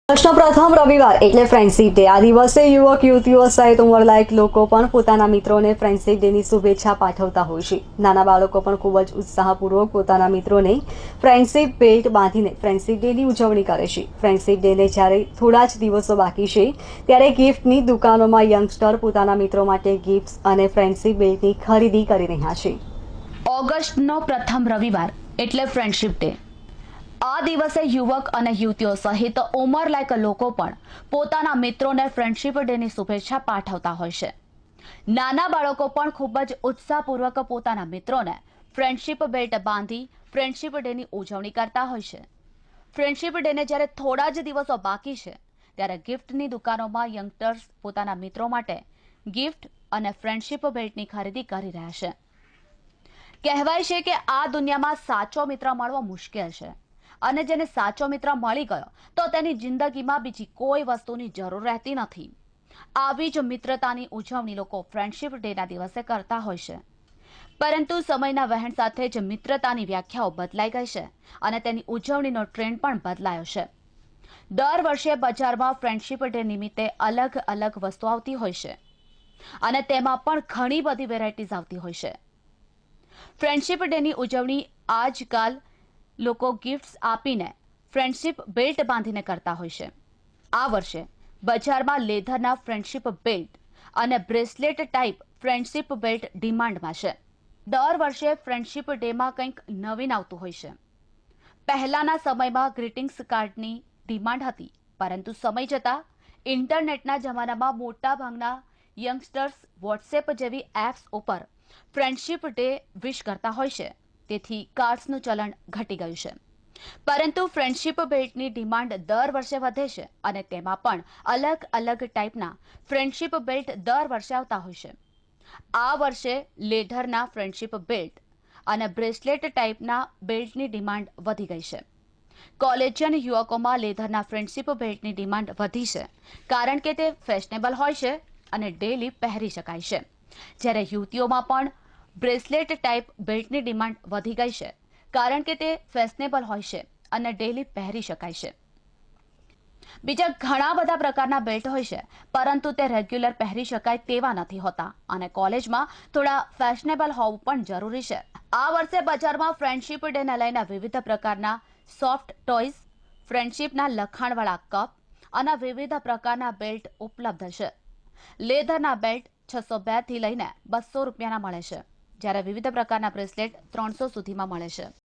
વર્ષનો પ્રથમ રવિવાર એટલે ફ્રેન્ડશિપ ડે। આ દિવસે યુવક યુવતીઓ સહિત ઉંમરલાયક લોકો પણ પોતાના મિત્રોને ફ્રેન્ડશિપ ડેની શુભેચ્છા પાઠવતા હોય છે। નાના બાળકો પણ ખૂબ જ ઉત્સાહપૂર્વક પોતાના મિત્રોને ફ્રેન્ડશિપ બેલ્ટ બાંધીને ફ્રેન્ડશિપ ડેની ઉજવણી કરે છે। ફ્રેન્ડશિપ ડેને જ્યારે થોડા જ દિવસો બાકી છે ત્યારે ગિફ્ટની દુકાનોમાં યંગસ્ટર પોતાના મિત્રો માટે ગિફ્ટ્સ અને ફ્રેન્ડશિપ બેલ્ટની ખરીદી કરી રહ્યા છે। ઓગસ્ટનો પ્રથમ રવિવાર એટલે ફ્રેન્ડશિપ ડે। આ દિવસે યુવક અને યુવતીઓ સહિત ઉંમરલાયક લોકો પણ પોતાના મિત્રોને ફ્રેન્ડશિપ ડેની શુભેચ્છા પાઠવતા હોય છે। નાના બાળકો પણ ખૂબ જ ઉત્સાહપૂર્વક પોતાના મિત્રોને ફ્રેન્ડશિપ બેલ્ટ બાંધી ફ્રેન્ડશિપ ડેની ઉજવણી કરતા હોય છે। ફ્રેન્ડશિપ ડેને જ્યારે થોડા જ દિવસો બાકી છે ત્યારે ગિફ્ટની દુકાનોમાં યંગસ્ટર્સ પોતાના મિત્રો માટે ગિફ્ટ અને ફ્રેન્ડશિપ બેલ્ટની ખરીદી કરી રહ્યા છે। કહેવાય છે કે આ દુનિયામાં સાચો મિત્ર મળવો મુશ્કેલ છે અને જેને સાચો મિત્ર મળી ગયો તો તેની જિંદગીમાં બીજી કોઈ વસ્તુની જરૂર રહેતી નથી। આવી જ મિત્રતાની ઉજવણી લોકો ફ્રેન્ડશિપ ડેના દિવસે કરતા હોય છે, પરંતુ સમયના વહેણ સાથે જ મિત્રતાની વ્યાખ્યાઓ બદલાઈ ગઈ છે અને તેની ઉજવણીનો ટ્રેન્ડ પણ બદલાયો છે। દર વર્ષે બજારમાં ફ્રેન્ડશિપ ડે નિમિત્તે અલગ અલગ વસ્તુ આવતી હોય છે અને તેમાં પણ ઘણી બધી વેરાયટીઝ આવતી હોય છે। ફ્રેન્ડશિપ ડેની ઉજવણી આજકાલ લોકો ગિફ્ટ્સ આપીને ફ્રેન્ડશિપ બેલ્ટ બાંધીને કરતા હોય છે। આ વર્ષે બજારમાં લેધરના ફ્રેન્ડશિપ બેલ્ટ અને બ્રેસલેટ ટાઈપ ફ્રેન્ડશિપ બેલ્ટ ડિમાન્ડમાં છે। દર વર્ષે ફ્રેન્ડશિપ ડેમાં કંઈક નવીન આવતું હોય છે। પહેલાના સમયમાં ગ્રીટિંગ્સ કાર્ડની ડિમાન્ડ હતી, પરંતુ સમય જતાં ઇન્ટરનેટના જમાનામાં મોટાભાગના યંગસ્ટર્સ વોટ્સએપ જેવી એપ્સ ઉપર ફ્રેન્ડશિપ ડે વિશ કરતા હોય છે, તેથી કાર્ડ્સનું ચલણ ઘટી ગયું છે। પરંતુ ફ્રેન્ડશિપ બેલ્ટની ડિમાન્ડ દર વર્ષે વધે છે અને તેમાં પણ અલગ અલગ ટાઈપના ફ્રેન્ડશિપ બેલ્ટ દર વર્ષે આવતા હોય છે। આ વર્ષે લેધરના ફ્રેન્ડશિપ બેલ્ટ અને બ્રેસલેટ ટાઈપના બેલ્ટની ડિમાન્ડ વધી ગઈ છે। કોલેજિયન યુવકોમાં લેધરના ફ્રેન્ડશિપ બેલ્ટની ડિમાન્ડ વધી છે કારણ કે તે ફેશનેબલ હોય છે અને ડેલી પહેરી શકાય છે, જ્યારે યુવતીઓમાં પણ બ્રેસલેટ ટાઈપ બેલ્ટની ડિમાન્ડ વધી ગઈ છે કારણ કે તે ફેશનેબલ હોય છે અને ડેલી પહેરી શકાય છે। બીજા ઘણા બધા પ્રકારના બેલ્ટ હોય છે, પરંતુ તે રેગ્યુલર પહેરી શકાય તેવા નથી હોતા અને કોલેજમાં થોડા ફેશનેબલ હોવું પણ જરૂરી છે। આ વર્ષે બજારમાં ફ્રેન્ડશિપ ડેને લઈને વિવિધ પ્રકારના સોફ્ટ ટોયઝ, ફ્રેન્ડશિપના લખાણવાળા કપ અને વિવિધ પ્રકારના બેલ્ટ ઉપલબ્ધ છે। લેધરના બેલ્ટ 602 થી લઈને 200 રૂપિયાના મળે છે, જ્યારે વિવિધ પ્રકારના બ્રેસલેટ 300 સુધીમાં મળે છે।